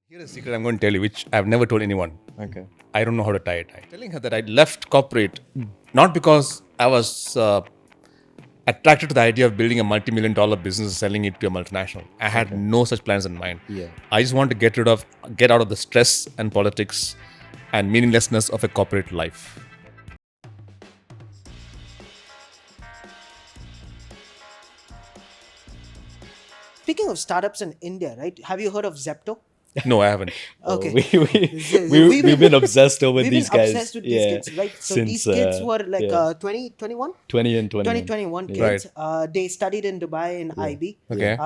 Here's a secret I'm going to tell you, which I've never told anyone. Okay. I don't know how to tie a tie. Telling her that I left corporate not because I was attracted to the idea of building a multi-million dollar business and selling it to a multinational. I had no such plans in mind. Yeah. I just want to get out of the stress and politics and meaninglessness of a corporate life. Speaking of startups in India, right? Have you heard of Zepto? No, I haven't. Okay. We've been obsessed over We've these been guys. obsessed with these kids, right? So these kids were like 2021? 20 and 21. 2021 Yeah. kids. They studied in Dubai in IB. Okay.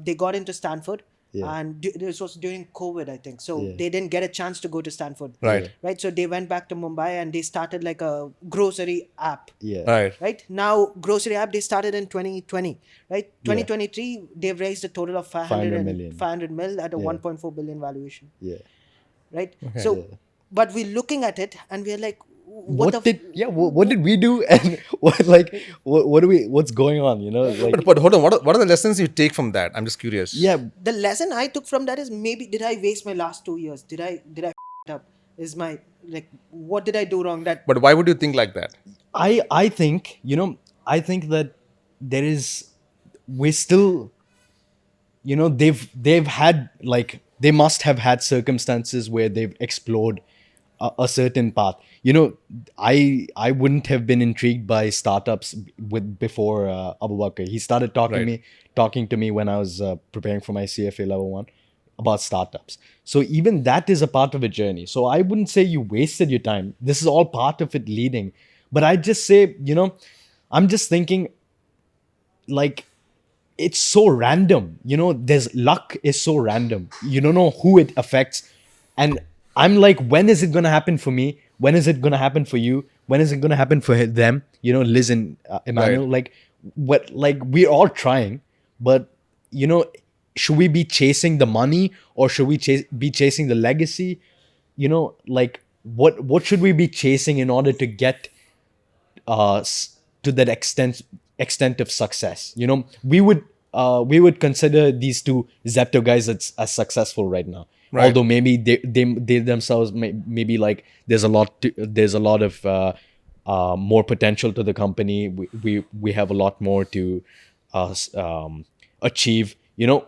They got into Stanford. Yeah. And this was during COVID, I think. So Yeah. they didn't get a chance to go to Stanford. Right. Right. So they went back to Mumbai and they started like a grocery app. Yeah. Right. Right now, grocery app they started in 2020. Right, 2023 they've raised a total of 500 million. 500 mil at a 1.4 billion valuation. Yeah. Right. So, but we're looking at it and we're like, What did we do, and what's going on? You know, like, But hold on, what are the lessons you take from that? I'm just curious. yeah, The lesson I took from that is maybe did I waste my last 2 years? Did I f- it up? Is my like what did I do wrong? That But why would you think like that? I think that there is, we're still, they've had, like, they must have had circumstances where they've explored a certain path. I wouldn't have been intrigued by startups before Abubakr. He started talking to me when I was preparing for my CFA level 1 about startups. So even that is a part of a journey. So I wouldn't say you wasted your time. This is all part of it leading. But I just say, I'm just thinking, like, it's so random. There's luck is so random. You don't know who it affects. And I'm like, when is it going to happen for me? When is it going to happen for you? When is it going to happen for them? Liz and Emmanuel. Right. We're all trying, but should we be chasing the money, or should we be chasing the legacy? What should we be chasing in order to get to that extent of success? We would consider these two Zepto guys as successful right now. Right. Although maybe they themselves maybe like there's a lot of more potential to the company. We have a lot more to achieve.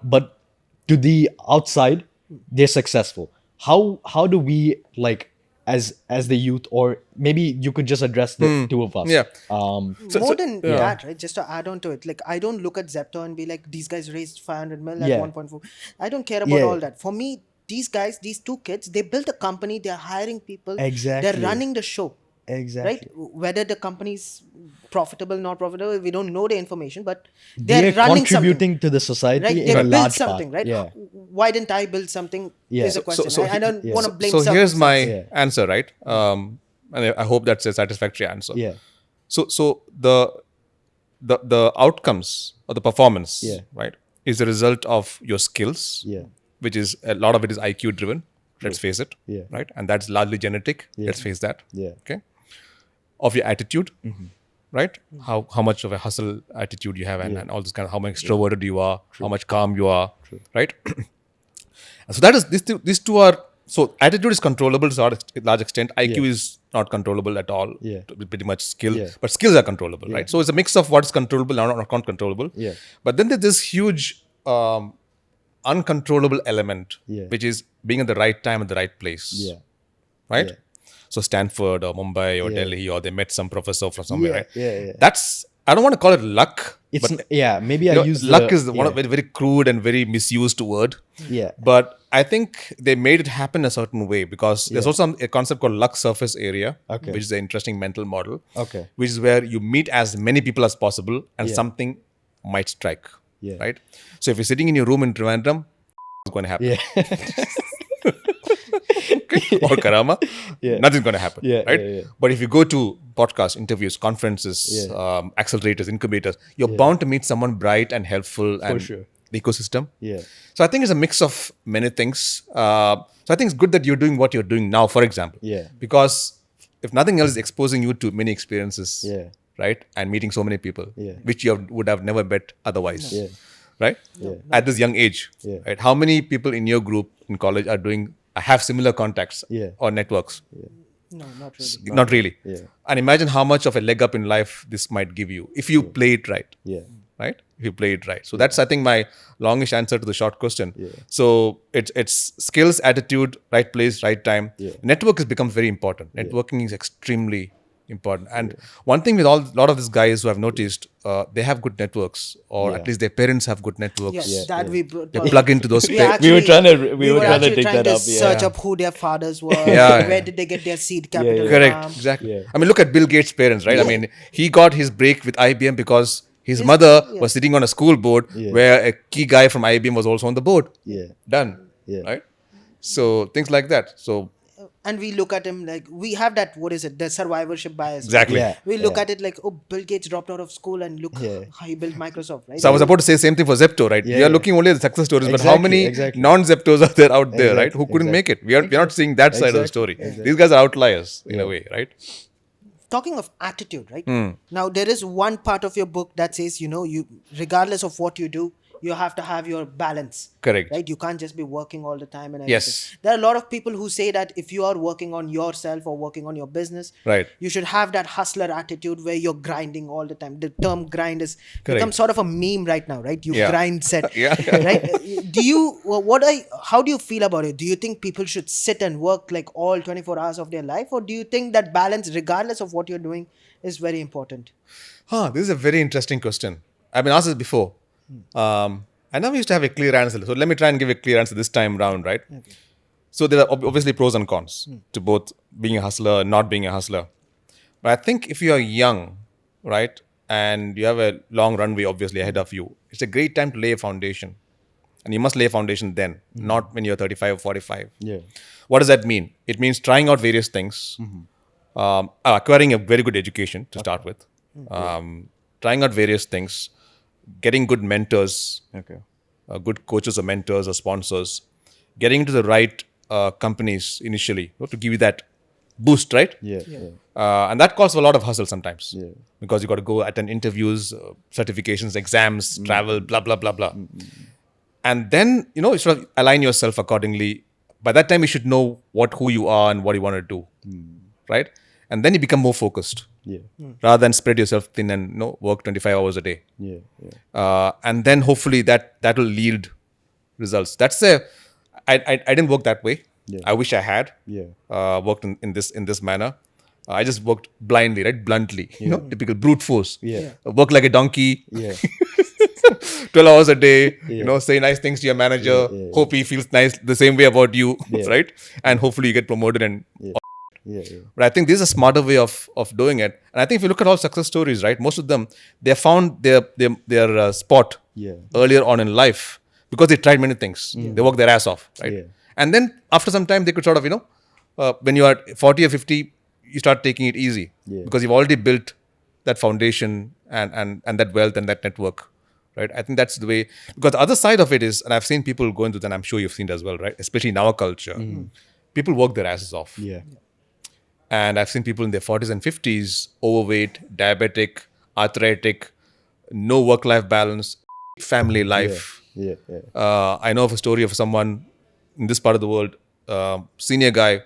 But to the outside, they're successful. How do we, like, as the youth, or maybe you could just address the two of us? Yeah. more than that, right? Just to add on to it, like I don't look at Zepto and be like, these guys raised 500 mil at Yeah. 1.4. I don't care about Yeah. all that. For me, these guys, these two kids, they built a company. They're hiring people. Exactly. They're running the show. Exactly. Right? Whether the company's profitable, not profitable, we don't know the information, but they're They're running contributing to the society something. Right? in They a built large something, part. right? Yeah. Why didn't I build something? Yeah. Is a question. I don't yeah. want to blame. So here's my circumstances. Yeah. answer, right? And I hope that's a satisfactory answer. Yeah. So the outcomes or the performance, Yeah. right, is a result of your skills, Yeah. which is a lot of it is IQ driven. Let's face it, Yeah. right, and that's largely genetic. Let's face that. Yeah. Okay. Of your attitude, right? How much of a hustle attitude you have, and all this kind of how much extroverted you are, how much calm you are, right? And so that is these two are. So attitude is controllable to a large extent. IQ is not controllable at all. Yeah. Pretty much skill, Yeah. but skills are controllable, right? So it's a mix of what's controllable and not controllable. Yeah. But then there's this huge uncontrollable element, Yeah. which is being at the right time at the right place. Yeah. Right. Yeah. So Stanford or Mumbai or Yeah. Delhi, or they met some professor from somewhere. Yeah. Right? Yeah. That's, I don't want to call it luck. It's but maybe I use luck the, is one of very, very crude and very misused word. Yeah. But I think they made it happen a certain way, because there's also a concept called luck surface area, Okay. which is an interesting mental model. Okay. Which is where you meet as many people as possible and Yeah. something might strike. Yeah. Right. So if you're sitting in your room in Trivandrum, it's going to happen. Yeah. Or Karama, Yeah. nothing's going to happen. Yeah, Right. yeah, yeah. But if you go to podcasts, interviews, conferences, accelerators, incubators, you're bound to meet someone bright and helpful and sure. the ecosystem. Yeah. So I think it's a mix of many things. So I think it's good that you're doing what you're doing now, for example. Yeah. Because if nothing else, is exposing you to many experiences. Yeah. Right. And meeting so many people, Yeah. which you would have never met otherwise. Yeah. right? At this young age, right? How many people in your group in college have similar contacts or networks? No, not really. Not really. Yeah. And imagine how much of a leg up in life this might give you if you play it right. Yeah. Right? If you play it right. So that's, I think, my longish answer to the short question. So it's skills, attitude, right place, right time. Network has become very important. Networking is extremely important. And one thing with a lot of these guys who I've noticed, they have good networks, or at least their parents have good networks. Yes, that we brought. They plug into those. We actually, were trying to- we were trying to actually dig trying that to up, yeah. search up who their fathers were, Yeah. where did they get their seed capital Correct, from. exactly. Yeah. I mean, look at Bill Gates' parents, right? I mean, he got his break with IBM because his mother was sitting on a school board where a key guy from IBM was also on the board. Yeah. Done. Yeah. Right? So, things like that. So, And we look at him like we have that, what is it, the survivorship bias. exactly. Yeah. We look at it like, oh, Bill Gates dropped out of school and look Yeah. how he built Microsoft, right? So, I was about to say same thing for Zepto, right? Yeah, We are yeah. looking only at the success stories, but how Exactly, many exactly. non-Zeptos are there out there, right? Exactly, Who couldn't make exactly. it? We are not seeing that side of the Exactly, story. exactly. These guys are outliers in a way, right? Talking of attitude, right? Now there is one part of your book that says, you regardless of what you do, you have to have your balance. Correct. Right? You can't just be working all the time and everything. Yes. There are a lot of people who say that if you are working on yourself or working on your business, Right. you should have that hustler attitude where you're grinding all the time. The term grind is become Correct. sort of a meme right now, right? You Yeah. grind set. Yeah. Right? How do you feel about it? Do you think people should sit and work like all 24 hours of their life? Or do you think that balance, regardless of what you're doing, is very important? This is a very interesting question. I've been asked this before. I never used to have a clear answer. So let me try and give a clear answer this time round, right? Okay. So there are obviously pros and cons to both being a hustler and not being a hustler. But I think if you are young, right, and you have a long runway obviously ahead of you, it's a great time to lay a foundation. And you must lay a foundation then, not when you're 35 or 45. Yeah. What does that mean? It means trying out various things, acquiring a very good education to start with, trying out various things, getting good mentors, good coaches or mentors or sponsors, getting into the right companies initially to give you that boost, right? Yeah. And that calls for a lot of hustle sometimes, Yeah. because you got to go attend interviews, certifications, exams, travel, blah blah blah blah, and then you sort of align yourself accordingly. By that time, you should know who you are and what you want to do, right? And then you become more focused. Yeah. Rather than spread yourself thin and work 25 hours a day. Yeah. And then hopefully that will yield results. I didn't work that way. Yeah. I wish I had worked in this manner. I just worked blindly, right? Bluntly, typical brute force. Yeah. Work like a donkey. Yeah. 12 hours a day, say nice things to your manager, hope he feels nice the same way about you, right? And hopefully you get promoted and Yeah. But I think this is a smarter way of doing it. And I think if you look at all success stories, right, most of them, they found their spot earlier on in life because they tried many things. They worked their ass off, right? Yeah. And then after some time, they could sort of, when you are 40 or 50, you start taking it easy because you've already built that foundation and that wealth and that network, right? I think that's the way. Because the other side of it is, and I've seen people go into that, and I'm sure you've seen it as well, right? Especially in our culture, people work their asses off. Yeah. And I've seen people in their 40s and 50s, overweight, diabetic, arthritic, no work-life balance, family life. Yeah. I know of a story of someone in this part of the world, senior guy,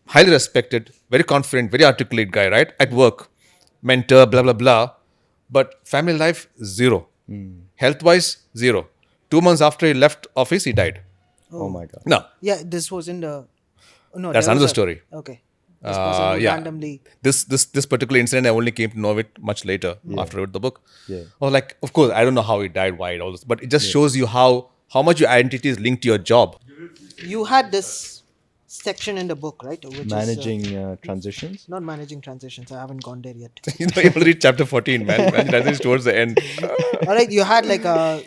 highly respected, very confident, very articulate guy, right? At work, mentor, blah, blah, blah. But family life, zero. Health-wise, zero. 2 months after he left office, he died. Oh my God. No, Yeah, this was in the... No, that's there was another story. Okay. This person who randomly... This particular incident, I only came to know it much later after I wrote the book. Yeah. I was like, of course, I don't know how he died, why, all this, but it just shows you how much your identity is linked to your job. You had this section in the book, right? Which Managing is... transitions. Not managing transitions. I haven't gone there yet. You have to read chapter 14, man. That's towards the end. All right, you had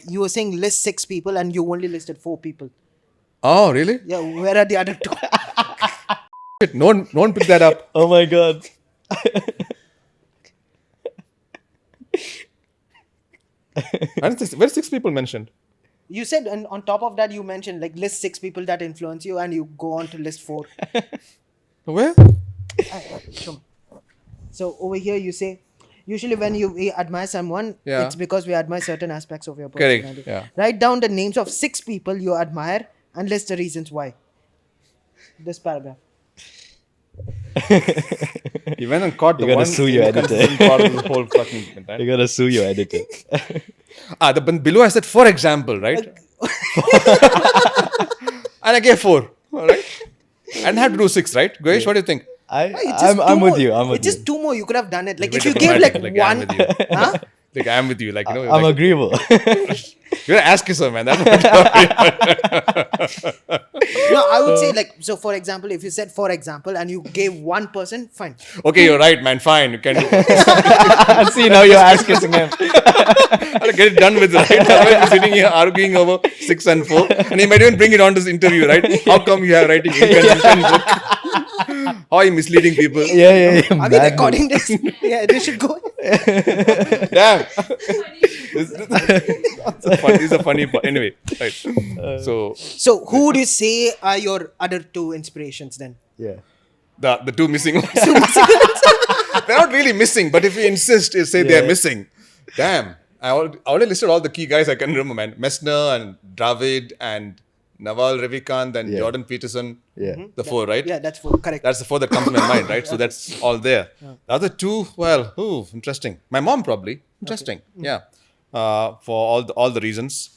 you were saying list 6 people and you only listed 4 people. Oh, really? Yeah, where are the other 2? Shit, no one picked that up. Oh my God. Where's 6 people mentioned? You said, and on top of that, you mentioned list 6 people that influence you, and you go on to list 4. Where? Show me. So over here, you say Usually when we admire someone, Yeah. it's because we admire certain aspects of your Correct, personality. yeah. Write down the names of 6 people you admire and list the reasons why. This paragraph. He went and caught the You gotta one sue your editor. inconsistent part of the whole fucking thing, right? You gotta sue your editor. Below I said, for example, right? And I gave 4. All right. And I had to do 6, right? Guhaesh, what do you think? It's just I'm two with more. you. I'm with It's just you. 2 more. You could have done it. Like You're if you very gave like diplomatic, I'm one, with you. huh? Like I'm with you, like I'm like, agreeable. you're gonna ask yourself, man. That's No, I would say like so. For example, if you said for example and you gave one person, fine. okay, you're right, man. Fine, you can See, now you're asking him. I'll get it done with, right? Otherwise, you're sitting here arguing over 6 and 4, and you might even bring it on this interview, right? How come you are writing inconsistent book? How are you misleading people? Yeah. Are we recording this? Yeah, this should go. Damn. This is a funny part. Anyway, right. So, who would you say are your other 2 inspirations then? Yeah. The 2 missing ones. They're not really missing, but if you insist, you say they're missing. Damn. I already listed all the key guys I can remember, man. Messner and Dravid and Naval Ravikant and Jordan Peterson. Yeah. The 4, right? Yeah, that's correct. That's the 4 that comes to my mind, right? So that's all there. The other 2, well, interesting. My mom probably. Interesting. Yeah. For all the reasons.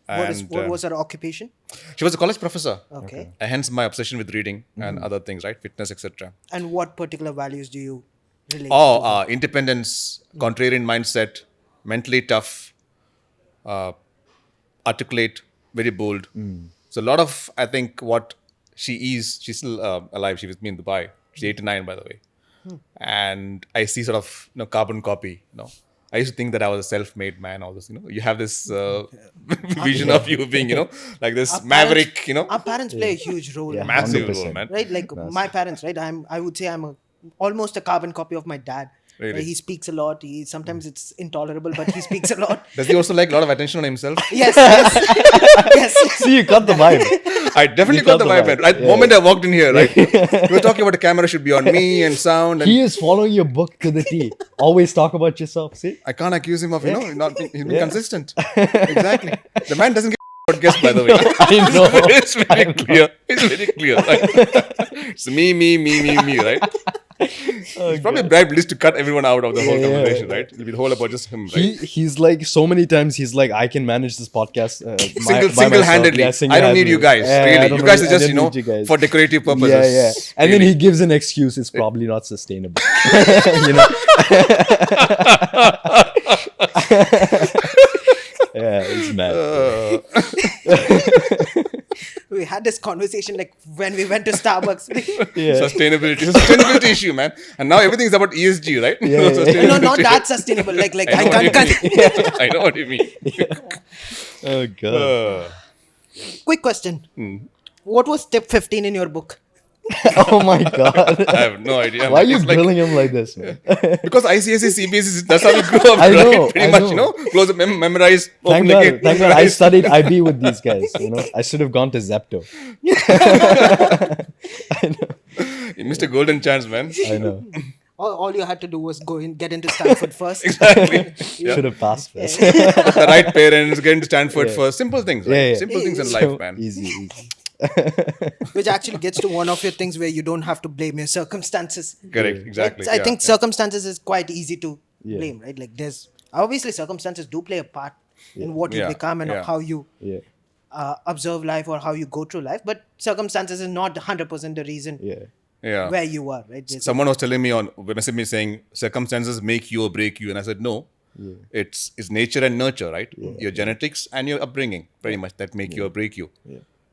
What was her occupation? She was a college professor. Okay. Hence my obsession with reading and other things, right? Fitness, etc. And what particular values do you relate to? Independence, contrarian mindset, mentally tough, articulate, very bold. So a lot of, I think, what she's still alive. She was with me in Dubai. She's 89, by the way. And I see sort of, carbon copy, I used to think that I was a self-made man, all this, you have this vision of you being, like this maverick, Our parents play a huge role. Yeah. massive 100%. role, man. Right? Like my parents, right? I would say I'm almost a carbon copy of my dad. Really? Right? He speaks a lot. Sometimes it's intolerable, but he speaks a lot. Does he also like a lot of attention on himself? Yes. Yes. See, you got the vibe. I definitely You got the got the vibe, vibe. man. Right, the moment I walked in here, right? You were talking about the camera should be on me and sound. And He is following your book to the T. Always talk about yourself. See? I can't accuse him of, not being, he's been consistent. Exactly. The man doesn't get about guests, by the way. I know. It's very clear. It's very clear. Right? It's me, right? He's probably bribed Liz to cut everyone out of the whole conversation, right? It'll be the whole about just him, right? He's like, so many times he's like, I can manage this podcast Single-handedly. I don't need you guys, really. You guys are just, for decorative purposes. Yeah. And then he gives an excuse. It's probably not sustainable. you know? Yeah, it's mad. We had this conversation like when we went to Starbucks. Yeah. Sustainability issue, man. And now everything's about ESG, right? Yeah. No, not that sustainable. Like I can't. I know what you mean. Oh, God. Quick question. What was step 15 in your book? Oh, my God. I have no idea. Why are you It's like- grilling him like this, man? Because ICSE, CBSE, that's how we grew up, I right? know, Pretty I much, know. close up, memorize, Thank open God, again, thank God I memorize. studied IB with these guys, I should have gone to Zepto. You missed a golden chance, man. I know. All you had to do was go in, get into Stanford first. Exactly. Should have passed first. The right parents, get into Stanford first. Simple things, right? Yeah. Simple things in So life, man. Easy. Which actually gets to one of your things where you don't have to blame your circumstances. Correct, exactly. I think yeah. circumstances is quite easy to blame, right? Like there's obviously circumstances do play a part in what you Yeah, become and yeah. how you Yeah. observe life or how you go through life. But circumstances is not 100% the reason Yeah. where you are, right? Someone was telling me messaged me saying circumstances make you or break you, and I said no. It's nature and nurture, right? Your genetics and your upbringing, pretty much that make you or break you.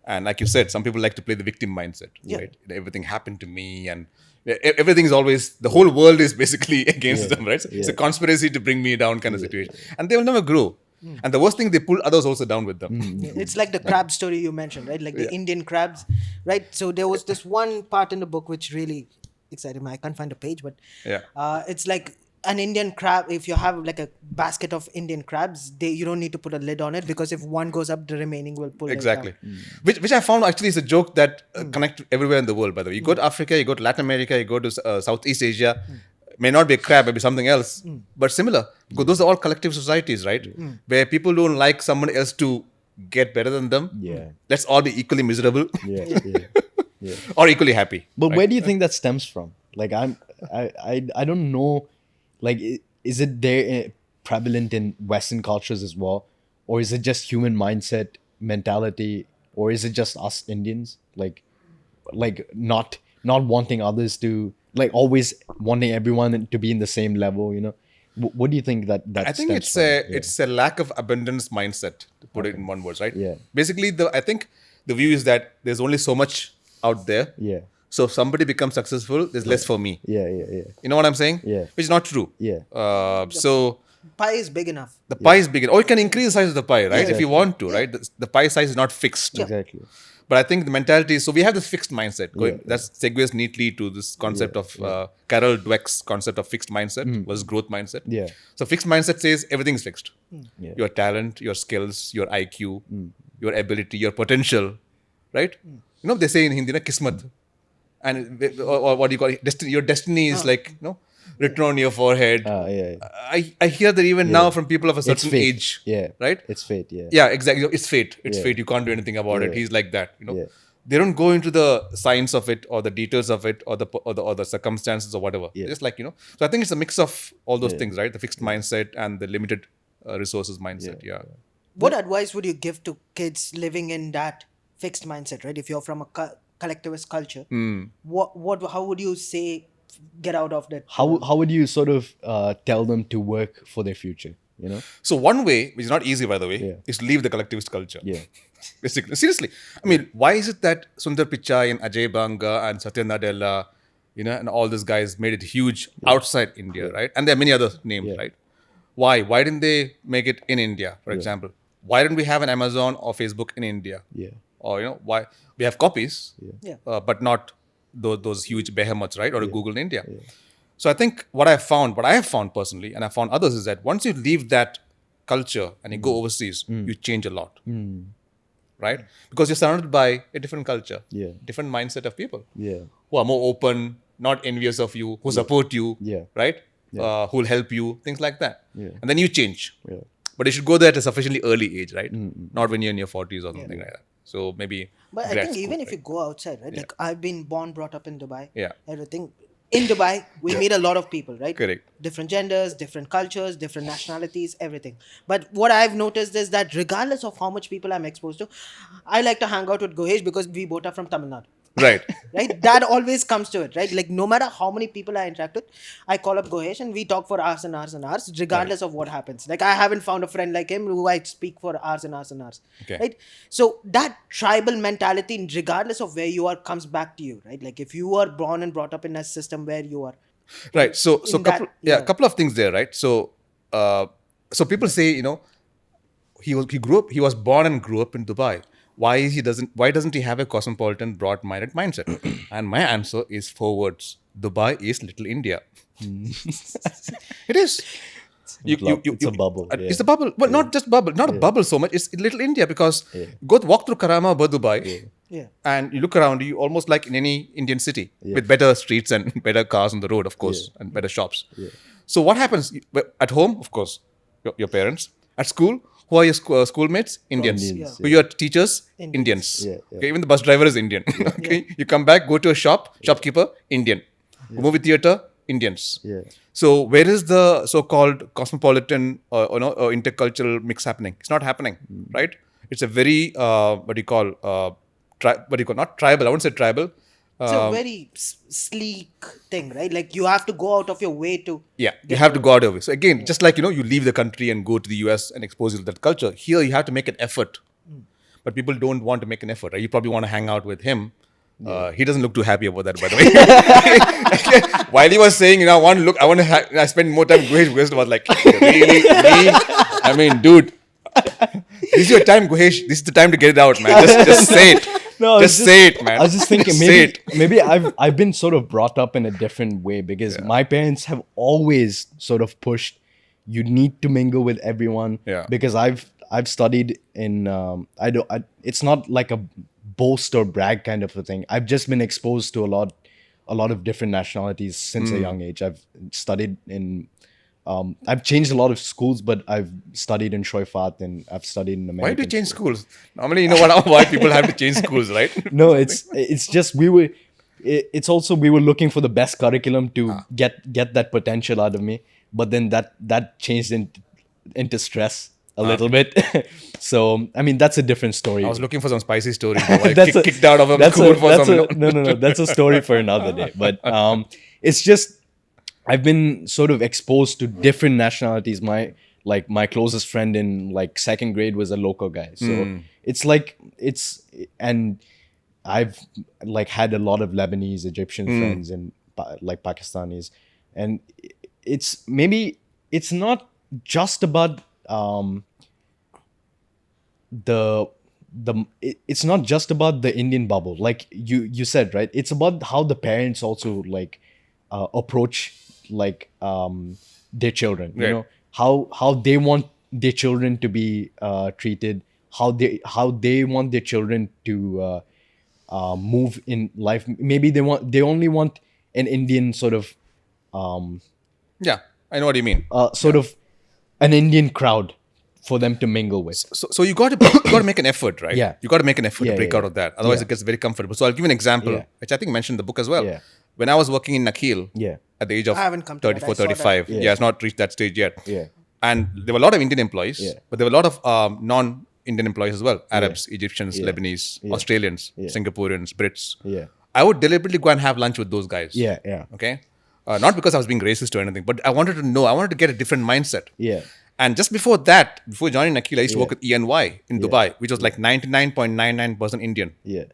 And like you said, some people like to play the victim mindset, right? Everything happened to me, and everything is always, the whole world is basically against them, right? It's a conspiracy to bring me down kind of situation, and they will never grow. And the worst thing, they pull others also down with them. It's like the crab story you mentioned, right? Like the Indian crabs, right? So there was this one part in the book which really excited me. I can't find a page, but it's like an Indian crab. If you have like a basket of Indian crabs, you don't need to put a lid on it because if one goes up, the remaining will pull Exactly. it down. Which I found actually is a joke that connects everywhere in the world, by the way. You go to Africa, you go to Latin America, you go to Southeast Asia, May not be a crab, maybe something else, but similar. Because those are all collective societies, right? Where people don't like someone else to get better than them. Yeah. Let's all be equally miserable Yeah. or equally happy. But right? where do you think that stems from? Like I don't know. Like is it there prevalent in Western cultures as well, or is it just human mindset, mentality, or is it just us Indians? Like not wanting others to, like, always wanting everyone to be in the same level. What do you think that I think stems from? it's a lack of abundance mindset, to put it in one word, right? Yeah. Basically, I think the view is that there's only so much out there. Yeah. So if somebody becomes successful, there's less for me. Yeah. You know what I'm saying? Yeah. Which is not true. Yeah. So Pie is big enough. the pie is big, or you can increase the size of the pie, right? If you Exactly. want to, right? The pie size is not fixed. Exactly. But I think the mentality is, so we have this fixed mindset. Yeah. That segues neatly to this concept of Carol Dweck's concept of fixed mindset versus growth mindset. Yeah. So fixed mindset says everything is fixed. Yeah. Your talent, your skills, your IQ, your ability, your potential, right? They say in Hindi, kismat. And or what do you call it? Destiny. Your destiny is written on your forehead. Yeah. I hear that even now from people of a certain fate. age. Yeah. Right? It's fate. Yeah. Yeah, exactly. It's fate. It's Yeah. fate. You can't do anything about it. Yeah. He's like that. Yeah. They don't go into the science of it or the details of it or the circumstances or whatever. Yeah. Just So I think it's a mix of all those things, right? The fixed mindset and the limited resources mindset. Yeah. What advice would you give to kids living in that fixed mindset, right? If you're from a collectivist culture, how would you say get out of that? How would you sort of tell them to work for their future? So one way, which is not easy by the way, Yeah. is to leave the collectivist culture. Yeah. Basically, seriously. I mean, why is it that Sundar Pichai and Ajay Banga and Satya Nadella, and all these guys made it huge outside India, right? And there are many other names, Yeah. right? Why? Why didn't they make it in India, for example? Why didn't we have an Amazon or Facebook in India? Yeah. Or, why? We have copies, Yeah. but not those huge behemoths, right? Or a Google in India. So I think what I have found personally, and I found others, is that once you leave that culture and you go overseas, you change a lot. Right? Because you're surrounded by a different culture, Yeah. different mindset of people Yeah. who are more open, not envious of you, who support you, Yeah. right? Who will help you, things like that. Yeah. And then you change. Yeah. But you should go there at a sufficiently early age, right? Not when you're in your 40s or something like that. So maybe. But I grad think school, even if right? you go outside, right? Like I've been brought up in Dubai. Yeah. Everything. In Dubai, we meet a lot of people, right? Correct. Different genders, different cultures, different nationalities, everything. But what I've noticed is that regardless of how much people I'm exposed to, I like to hang out with Guhaesh because we both are from Tamil Nadu. Right. Right? That always comes to it, right? Like no matter how many people I interact with, I call up Guhaesh and we talk for hours and hours and hours, regardless of what happens. Like I haven't found a friend like him who I speak for hours and hours and hours. Okay. Right? So that tribal mentality, regardless of where you are, comes back to you, right? Like if you are born and brought up in a system where you are. Right. So In that, a couple of things there, right? So people say, he was born and grew up in Dubai. Why doesn't he have a cosmopolitan, broad-minded mindset? And my answer is 4 words. Dubai is little India. It is. It's a bubble. It's a bubble. Well, not just bubble. Not a bubble so much. It's little India because walk through Karama or Dubai, Yeah. and you look around. You almost like in any Indian city with better streets and better cars on the road, of course, and better shops. So what happens at home? Of course, your parents. At school, who are your schoolmates? Indians. Indians, Who are your teachers? Indians. Yeah. Okay, even the bus driver is Indian. Okay, you come back, go to a shopkeeper, Indian. Movie theater, Indians. Yeah. So where is the so-called cosmopolitan or intercultural mix happening? It's not happening, right? It's a very not tribal. I won't say tribal. It's a very sleek thing, right? Like you have to go out of your way to. Yeah, you have to go out of it. So again, just like you leave the country and go to the US and expose you to that culture. Here you have to make an effort, but people don't want to make an effort. Right? You probably want to hang out with him. He doesn't look too happy about that, by the way. While he was saying, I spend more time with Guhaesh was like, really? Me? I mean, dude, this is your time, Guhaesh. This is the time to get it out, man. Just say it. No, Say it, man. I was just thinking Just say it. maybe I've been sort of brought up in a different way because my parents have always sort of pushed you need to mingle with everyone. Yeah. Because I've studied in it's not like a boast or brag kind of a thing. I've just been exposed to a a lot of different nationalities since a young age. I've studied in, I've changed a lot of schools, but I've studied in Shoifat and I've studied in American. Why do you change schools? Normally, you know what? Why people have to change schools, right? No, it's just it's also we were looking for the best curriculum to get that potential out of me, but then that changed into stress a little bit. So I mean that's a different story. I was looking for some spicy story. Kicked out of a school for some. No. That's a story for another day. But it's just I've been sort of exposed to different nationalities. My closest friend in like second grade was a local guy. So and I've like had a lot of Lebanese, Egyptian friends and like Pakistanis, and it's not just about it's not just about the Indian bubble, like you said, right? It's about how the parents also like approach like their children. You know how they want their children to be treated, how they want their children to move in life. Maybe they only want an Indian sort of I know what you mean. Sort of an Indian crowd for them to mingle with. So you got to make an effort, right? Yeah. You got to make an effort to break out of that. Otherwise, Yeah. it gets very comfortable. So I'll give you an example, which I think mentioned in the book as well. Yeah. When I was working in Nakheel, Yeah. at the age of I haven't come to that. 34, I saw that. 35, Yeah. it's not reached that stage yet. Yeah. And there were a lot of Indian employees, Yeah. but there were a lot of non-Indian employees as well. Arabs, Egyptians, Lebanese, Australians, Singaporeans, Brits. Yeah. I would deliberately go and have lunch with those guys. Yeah. Yeah. Okay? Not because I was being racist or anything, but I wanted to get a different mindset. Yeah. And just before that, before joining Nakheel, I used to work with ENY in Dubai, which was like 99.99% Indian. Yeah.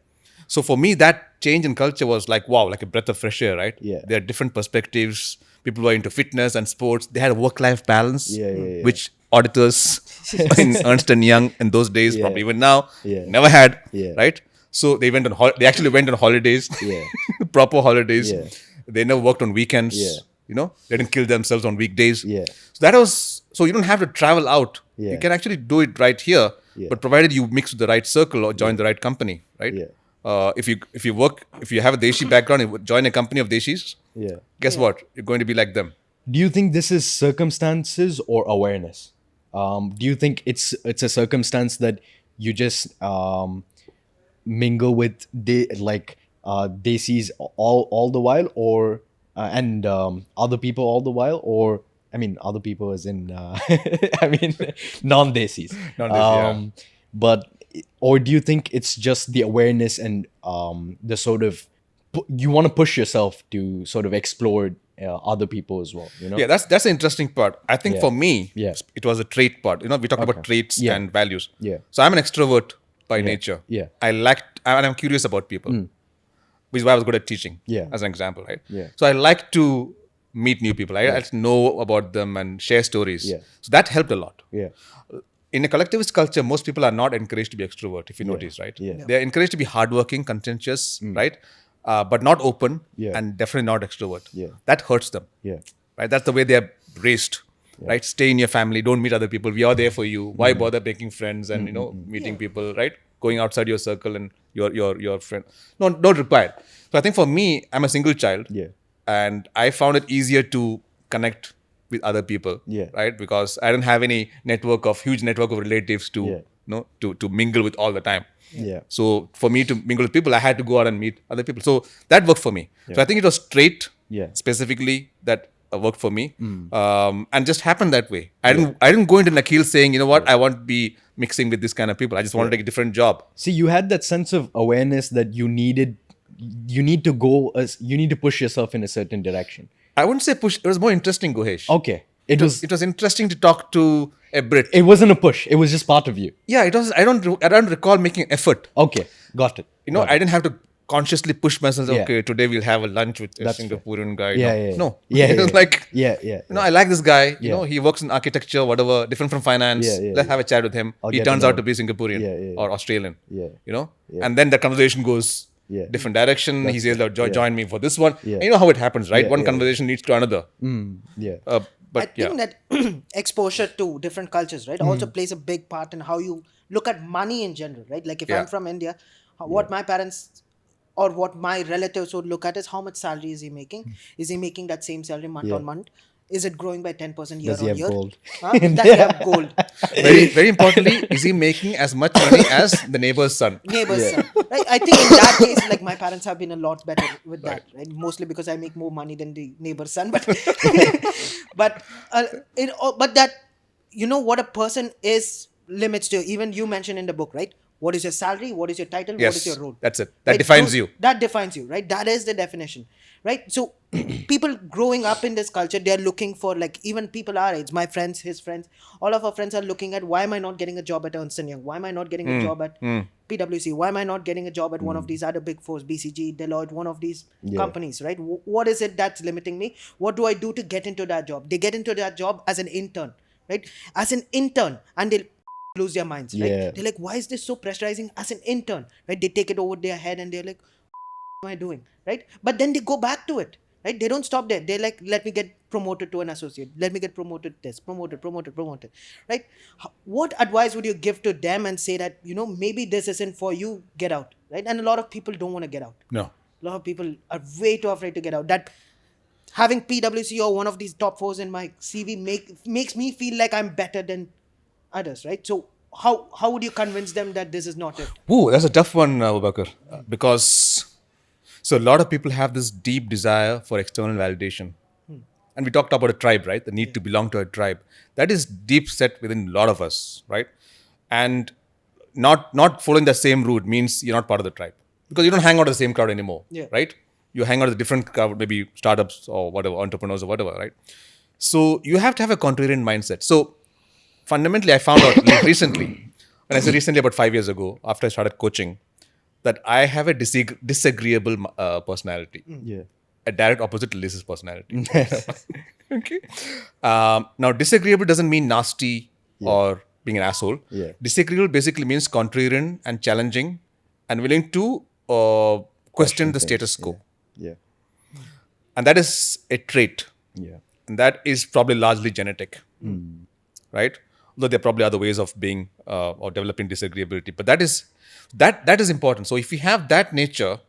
So for me, that change in culture was like, wow, like a breath of fresh air, right? Yeah. There are different perspectives. People were into fitness and sports. They had a work-life balance, Yeah. which auditors in Ernst & Young in those days, Yeah. probably even now, Yeah. never had, Yeah. right? So they they actually went on holidays, Yeah. proper holidays. Yeah. They never worked on weekends. Yeah. You know, they didn't kill themselves on weekdays. Yeah. So you don't have to travel out. Yeah. You can actually do it right here, Yeah. but provided you mix with the right circle or join the right company, right? Yeah. If you have a Deshi background, you join a company of Deshis, Yeah. guess what? You're going to be like them. Do you think this is circumstances or awareness? Do you think it's a circumstance that you just mingle with Desis all the while, or and other people all the while, or I mean other people as in I mean non-Desis. Non-Desi, But or do you think it's just the awareness and the sort of you want to push yourself to sort of explore other people as well, you know? Yeah, that's the interesting part. I think for me, Yeah. it was a trait part. You know, we talk about traits Yeah. and values. Yeah. So I'm an extrovert by nature. Yeah. And I'm curious about people, which is why I was good at teaching. Yeah. As an example, right? Yeah. So I like to meet new people. I like to know about them and share stories. Yeah. So that helped a lot. Yeah. In a collectivist culture, most people are not encouraged to be extrovert, if you notice, right? Yeah. They're encouraged to be hardworking, conscientious, right? But not open Yeah. and definitely not extrovert. Yeah. That hurts them, Yeah. right? That's the way they're raised, right? Stay in your family, don't meet other people. We are there for you. Why bother making friends and, meeting people, right? Going outside your circle and your friend. No, don't require. So I think for me, I'm a single child. Yeah. And I found it easier to connect with other people, Yeah. right? Because I didn't have any huge network of relatives to, to mingle with all the time. Yeah. So for me to mingle with people, I had to go out and meet other people. So that worked for me. So I think it was trait Yeah. specifically that worked for me, and just happened that way. I didn't go into Nakheel saying, you know what, I want to be mixing with this kind of people. I just want to take a different job. See, you had that sense of awareness that you need to push yourself in a certain direction. I wouldn't say push. It was more interesting, Guhaesh. Okay. It was interesting to talk to a Brit. it wasn't a push. It was just part of you. Yeah, it was. I don't recall making effort. Okay. Got it. I didn't have to consciously push myself. Yeah. Okay, today we'll have a lunch with a That's fair. Singaporean guy. Yeah. No. Yeah. It was Yeah. like, Yeah. I like this guy. Yeah. He works in architecture, whatever, different from finance. Yeah. Let's have a chat with him. I'll He get to turns know out to him. be Singaporean Yeah. or Australian. Yeah. Yeah. And then the conversation goes Yeah. different direction. He says, join me for this one. Yeah. And you know how it happens, right? Yeah, One yeah, conversation leads to another. Yeah. I think that exposure to different cultures, right, also plays a big part in how you look at money in general, right? Like if Yeah. I'm from India, what my parents or what my relatives would look at is how much salary is he making? Is he making that same salary month on month? Is it growing by 10% year Does he on have year? gold? Does he have gold? Very importantly, is he making as much money as the neighbor's son? Neighbor's son. Right? I think in that case, like my parents have been a lot better with that, right? Mostly because I make more money than the neighbor's son, but but but that, you know, what a person is limits to. Even you mentioned in the book, right? What is your salary? What is your title? What is Yes, your role? that's it. That Right? defines you. That defines you, right? That is the definition, right? So people growing up in this culture, they're looking for, like, even people our age, my friends, his friends, all of our friends are looking at, why am I not getting a job at Ernst & Young? Why am I not getting a job at PwC? Why am I not getting a job at one of these other big fours, BCG, Deloitte, one of these companies, right? What is it that's limiting me? What do I do to get into that job? They get into that job as an intern, right? As an intern, and they'll lose their minds, right? Yeah. They're like, why is this so pressurizing as an intern, right? They take it over their head and they're like, what am I doing, right? But then they go back to it, right? They don't stop there. They're like, let me get promoted to an associate. Let me get promoted this, promoted, right? What advice would you give to them and say that, you know, maybe this isn't for you, get out, right? And a lot of people don't want to get out. No. A lot of people are way too afraid to get out. That having PwC or one of these top fours in my CV makes me feel like I'm better than others, right? So how would you convince them that this is not it? Ooh, that's a tough one, Abubakar, because so a lot of people have this deep desire for external validation. And we talked about a tribe, right? The need to belong to a tribe. That is deep set within a lot of us, right? And not following the same route means you're not part of the tribe, because you don't hang out with the same crowd anymore, right? You hang out with a different crowd, maybe startups or whatever, entrepreneurs or whatever, right? So you have to have a contrarian mindset. So fundamentally, I found out recently, when I say recently, about 5 years ago, after I started coaching, that I have a disagreeable personality. Yeah. A direct opposite to Liz's personality. Okay. Now, disagreeable doesn't mean nasty or being an asshole. Yeah. Disagreeable basically means contrarian and challenging and willing to question the status quo. Yeah. And that is a trait. Yeah. And that is probably largely genetic. Right? Although there are probably other ways of being or developing disagreeability. But that is important. So if you have that nature,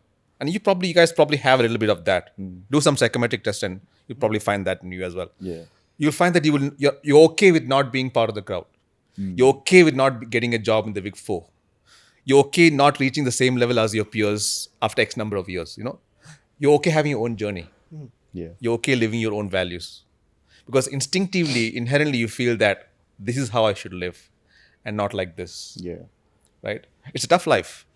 and you guys probably have a little bit of that. Do some psychometric test and you'll probably find that in you as well. Yeah. You'll find that you're okay with not being part of the crowd. You're okay with not getting a job in the Big Four. You're okay not reaching the same level as your peers after X number of years. You know, you're okay having your own journey. Yeah. You're okay living your own values, because instinctively, inherently, you feel that this is how I should live, and not like this. Yeah. Right? It's a tough life.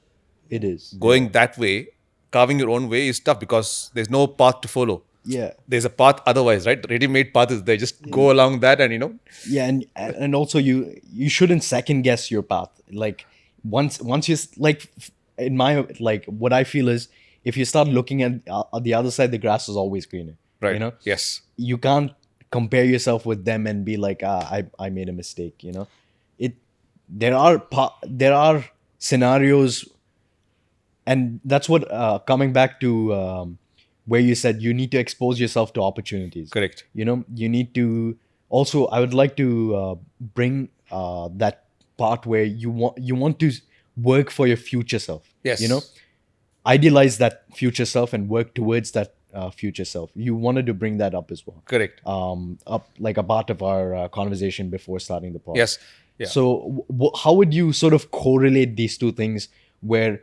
It is. Going that way, carving your own way is tough because there's no path to follow. Yeah. There's a path otherwise, right? Ready-made path is there. Just go along that and, Yeah, and also you shouldn't second guess your path. Like once you like, in my, like, what I feel is, if you start looking at the other side, the grass is always greener. right. You know, Yes. you can't compare yourself with them and be like, I made a mistake. You know, there are scenarios, and that's what coming back to where you said you need to expose yourself to opportunities. Correct. You know, you need to also, I would like to bring that part where you want to work for your future self. Yes. You know, idealize that future self and work towards that future self. You wanted to bring that up as well. Correct. Up like a part of our conversation before starting the podcast. Yes. Yeah. So how would you sort of correlate these two things, where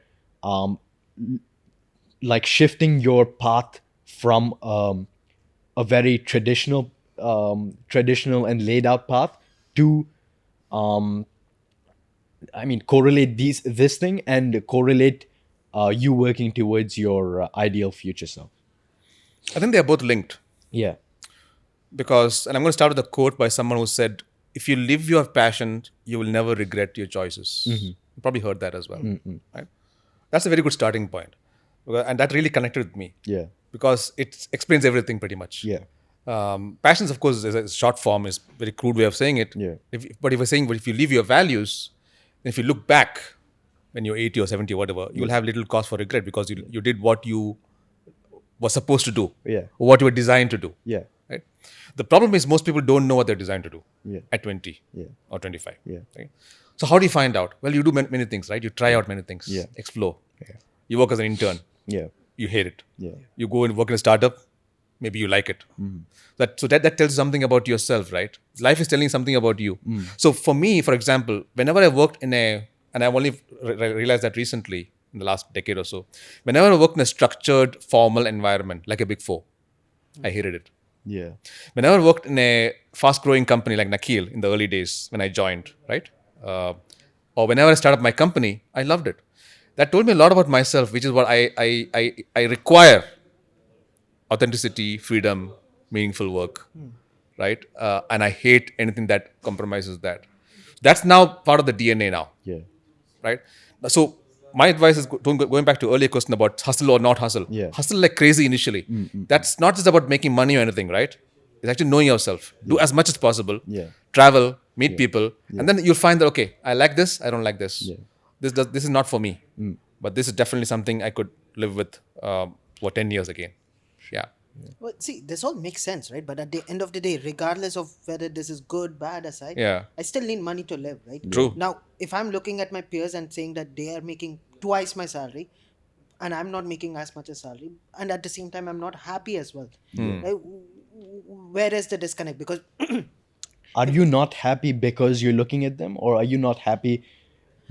like shifting your path from a very traditional and laid out path to correlate this thing and correlate you working towards your ideal future self? I think they are both linked, Yeah. because, and I'm going to start with a quote by someone who said, if you live your passion, you will never regret your choices. You probably heard that as well. Right? That's a very good starting point. And that really connected with me. Yeah. Because it explains everything pretty much. Yeah. Passions, of course, is a short form, is a very crude way of saying it. Yeah. But if you live your values, then if you look back when you're 80 or 70 or whatever, you will have little cause for regret, because you did what you were supposed to do. Yeah. Or what you were designed to do. Yeah. Right? The problem is most people don't know what they're designed to do at 20 or 25. Yeah. Right? So how do you find out? Well, you do many things, right? You try out many things, explore. Yeah. You work as an intern, Yeah. you hate it. Yeah. You go and work in a startup, maybe you like it. That tells you something about yourself, right? Life is telling you something about you. So for me, for example, whenever I worked in and I've only realized that recently in the last decade or so, whenever I worked in a structured, formal environment like a Big Four, I hated it. Yeah. Whenever I worked in a fast-growing company like Nakheel in the early days when I joined, right? Or whenever I started my company, I loved it. That told me a lot about myself, which is what I require: authenticity, freedom, meaningful work, right? And I hate anything that compromises that. That's now part of the DNA now, Yeah. right? So my advice is going back to earlier question about hustle or not hustle. Yeah. Hustle like crazy initially. That's not just about making money or anything, right? It's actually knowing yourself. Do as much as possible. Yeah. Travel, meet people, and then you'll find that okay, I like this, I don't like this. Yeah. This is not for me, but this is definitely something I could live with for 10 years again. Yeah. Well, see, this all makes sense, right? But at the end of the day, regardless of whether this is good, bad, aside, Yeah. I still need money to live, right? True. Now, if I'm looking at my peers and saying that they are making twice my salary, and I'm not making as much as salary, and at the same time I'm not happy as well, right? Where is the disconnect? Because Are you not happy because you're looking at them, or are you not happy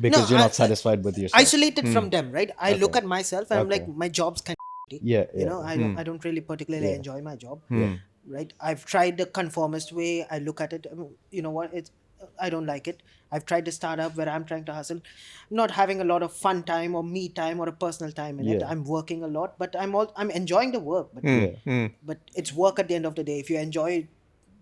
because you're not satisfied with yourself? isolated from them, right? I look at myself and I'm like, my job's kind of Yeah. you know, I don't really particularly enjoy my job, right? I've tried the conformist way. I look at it, you know what, it's I don't like it. I've tried to start up where I'm trying to hustle, not having a lot of fun time or me time or a personal time in it. Yeah. I'm working a lot, but I'm enjoying the work, but it's work at the end of the day. If you enjoy it,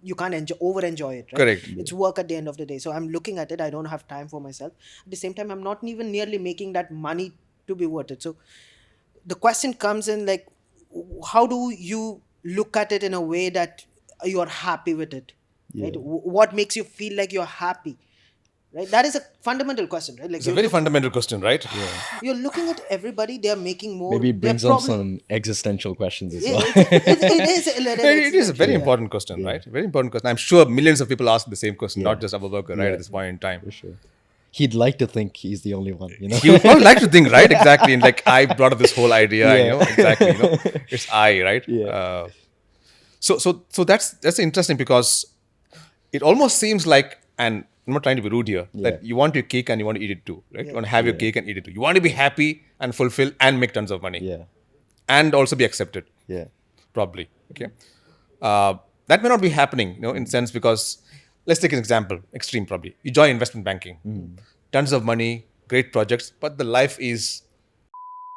you can't over enjoy it, right? Correct. It's work at the end of the day. So I'm looking at it, I don't have time for myself. At the same time, I'm not even nearly making that money to be worth it. So the question comes in, like, how do you look at it in a way that you're happy with it, right? What makes you feel like you're happy, right? That is a fundamental question, right? Like, It's a very fundamental question, right? you're looking at everybody, they're making more. Maybe it brings they're up some existential questions as well. It is a very important question, right? Very important question. I'm sure millions of people ask the same question, not just Abubakr, right? At this point in time. For sure. He'd like to think he's the only one, you know? He would probably like to think, right? Exactly. And like, I brought up this whole idea, you know, exactly, you know, it's I, right? Yeah. So that's interesting because it almost seems like, and I'm not trying to be rude here, that you want your cake and you want to eat it too, right? You want to have your cake and eat it too. You want to be happy and fulfilled and make tons of money. Yeah. And also be accepted. Yeah. Probably. Okay. That may not be happening, you know, in sense because let's take an example, extreme probably. You join investment banking, tons of money, great projects, but the life is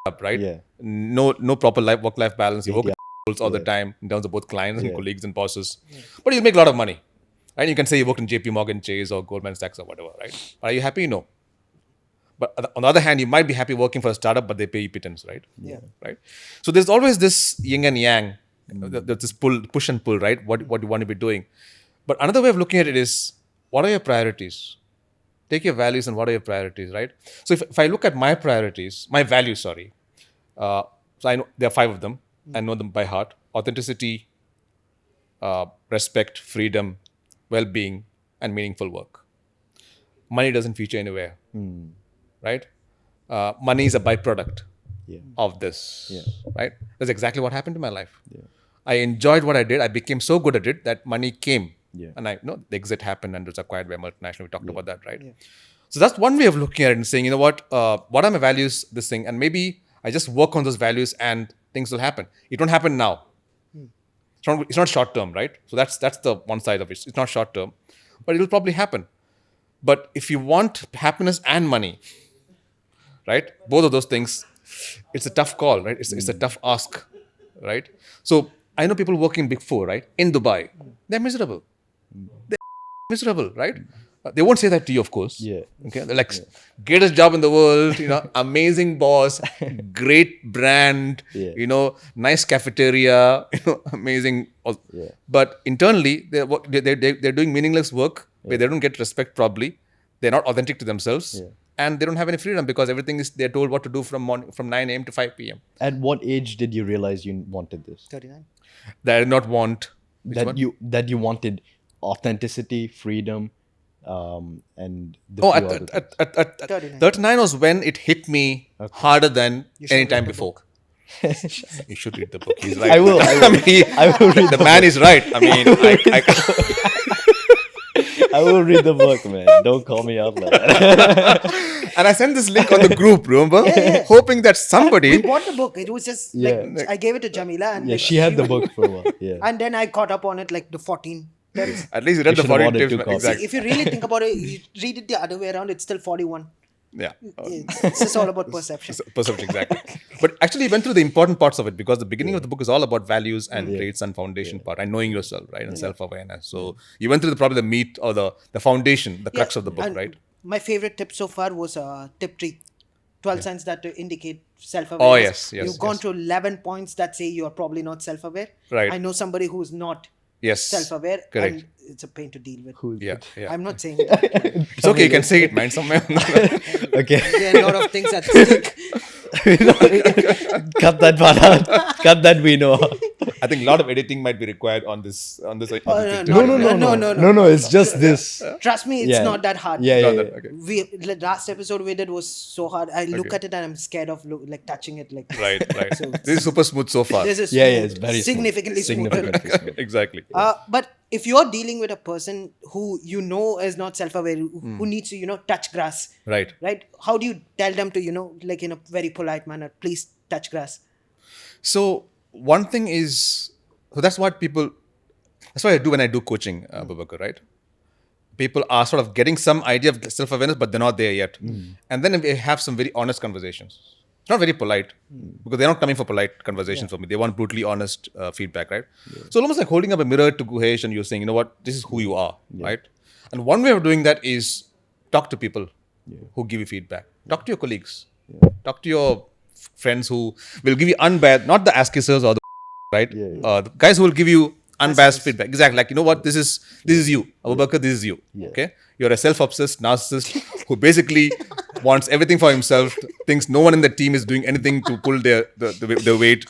up, right? Yeah. No proper work-life balance. You work with all the time in terms of both clients and colleagues and bosses, but you make a lot of money, right? You can say you worked in JP Morgan Chase or Goldman Sachs or whatever, right? Are you happy? No. But on the other hand, you might be happy working for a startup, but they pay you pittance, right? Yeah. Right. So there's always this yin and yang, there's this push and pull, right? What you want to be doing. But another way of looking at it is, what are your priorities? Take your values and what are your priorities, right? So if I look at my priorities, my values, sorry. So I know there are 5 of them. I know them by heart. Authenticity, respect, freedom, well-being, and meaningful work. Money doesn't feature anywhere, right? Money is a byproduct of this, right? That's exactly what happened to my life. I enjoyed what I did. I became so good at it that money came. And I know the exit happened and it was acquired by multinational. We talked about that, right? So that's one way of looking at it and saying, you know what are my values, this thing, and maybe I just work on those values and things will happen. It won't happen now. It's not short term, right? So that's the one side of it. It's not short term, but it will probably happen. But if you want happiness and money, right? Both of those things, it's a tough call, right? It's a tough ask, right? So I know people working Big Four, right? In Dubai, they're miserable. They're miserable, right? They won't say that to you, of course. Yeah. Okay. They're like, greatest job in the world, you know, amazing boss, great brand, you know, nice cafeteria, you know, amazing. But internally, they're doing meaningless work where they don't get respect probably. They're not authentic to themselves. And they don't have any freedom because everything is, they're told what to do from 9 a.m. to 5 p.m. At what age did you realize you wanted this? 39. That I did not want. That you wanted authenticity, freedom, and the Oh, few other things. at 39 was when it hit me harder than any time before. You should read the book. He's right. I will. I will read the man is right. I mean, I will read the book, man. Don't call me up like that. and I sent this link on the group, remember? Hoping that somebody... We bought the book. It was just like, I gave it to Jamilah. And Yeah, she had the book for a while. Yeah. And then I caught up on it like the 14 tips. At least you read You the should have 14 ordered tips. 2 copies. Exactly. If you really think about it, you read it the other way around, it's still 41. Yeah. It's just all about perception. Perception, exactly. But actually, you went through the important parts of it because the beginning of the book is all about values and traits and foundation part and knowing yourself, right? And self-awareness. So you went through probably the meat or the foundation, the crux of the book, And right? My favorite tip so far was tip 3. 12 signs that indicate self-awareness. Oh, yes. You've gone through 11 points that say you are probably not self-aware. Right. I know somebody who's not Yes. self-aware. Correct. And it's a pain to deal with. Yeah. I'm not saying it. It's okay. You can say it, man. Somewhere. Okay. There are a lot of things at stake. Cut that part out. Cut that we know. I think a lot of editing might be required on this. On this. No. No. It's just this. Trust me, it's not that hard. Yeah. Okay. The last episode we did was so hard. I look at it and I'm scared of touching it. Like Right. So This is super smooth so far. this is It's very smooth. significantly smoother. Exactly. But if you're dealing with a person who you know is not self-aware, who needs to touch grass, Right. how do you tell them to like in a very polite manner, please touch grass? So one thing is, so that's what I do when I do coaching, Abubakr, right? People are sort of getting some idea of self-awareness, but they're not there yet. And then we have some very honest conversations. It's not very polite because they're not coming for polite conversations for me. They want brutally honest feedback, right? So almost like holding up a mirror to Guhaesh and you're saying, you know what, this is who you are, right? And one way of doing that is talk to people who give you feedback. Talk to your colleagues. Talk to your friends who will give you unbiased, not the ass kissers or the right? The guys who will give you unbiased feedback. Exactly. Like, you know what, this is you. Abubakr, this is you. Okay? You're a self-obsessed narcissist who basically wants everything for himself, thinks no one in the team is doing anything to pull their weight.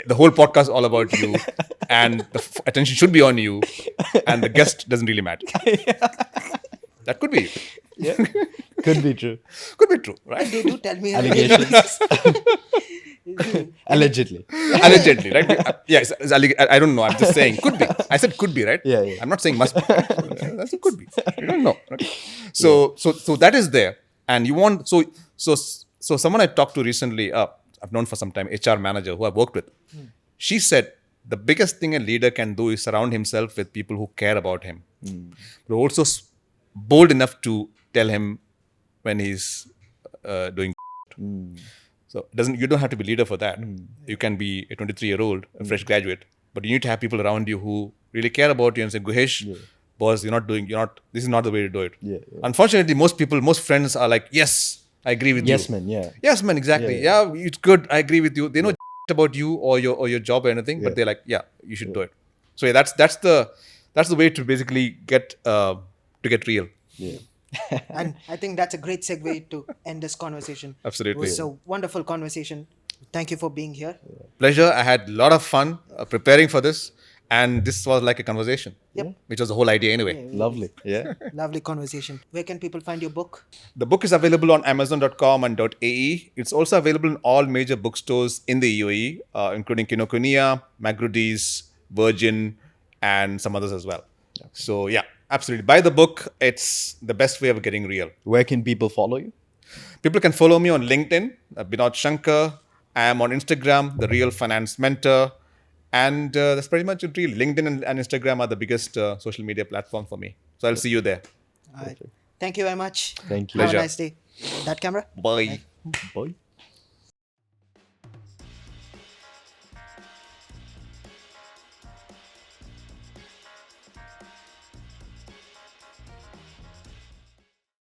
The whole podcast is all about you. And the attention should be on you. And the guest doesn't really matter. That could be. Yeah. Could be true. Could be true, right? They do tell me Allegations. Allegedly. Allegedly, right? Yes, I don't know. I'm just saying could be. I said could be, right? Yeah. I'm not saying must be. That's a could be. You don't know. Right? So that is there, and you want so someone I talked to recently, I've known for some time, HR manager who I've worked with. She said the biggest thing a leader can do is surround himself with people who care about him, but also bold enough to tell him when he's doing. So you don't have to be leader for that. You can be a 23-year-old, a fresh graduate, but you need to have people around you who really care about you and say, Guhaesh, boss, this is not the way to do it. Unfortunately, most friends are like, yes, I agree with you. Yes, man. Yeah. Yes, man, exactly. Yeah, it's good. I agree with you. They know about you or your job or anything, but they're like, yeah, you should do it. So that's the way to basically get real. Yeah. And I think that's a great segue to end this conversation. Absolutely. It was a wonderful conversation. Thank you for being here. Pleasure. I had a lot of fun preparing for this. And this was like a conversation. Yep. Which was the whole idea anyway. Lovely. Yeah. Lovely conversation. Where can people find your book? The book is available on Amazon.com and .ae. It's also available in all major bookstores in the UAE, including Kinokuniya, Magrudy's, Virgin, and some others as well. Okay. So yeah, absolutely. Buy the book. It's the best way of getting real. Where can people follow you? People can follow me on LinkedIn, Binod Shankar. I am on Instagram, The Real Finance Mentor. And that's pretty much it really. LinkedIn and Instagram are the biggest social media platform for me. So I'll see you there. All right. Thank you very much. Thank you. Have Pleasure. a nice day. That camera? Bye. Bye.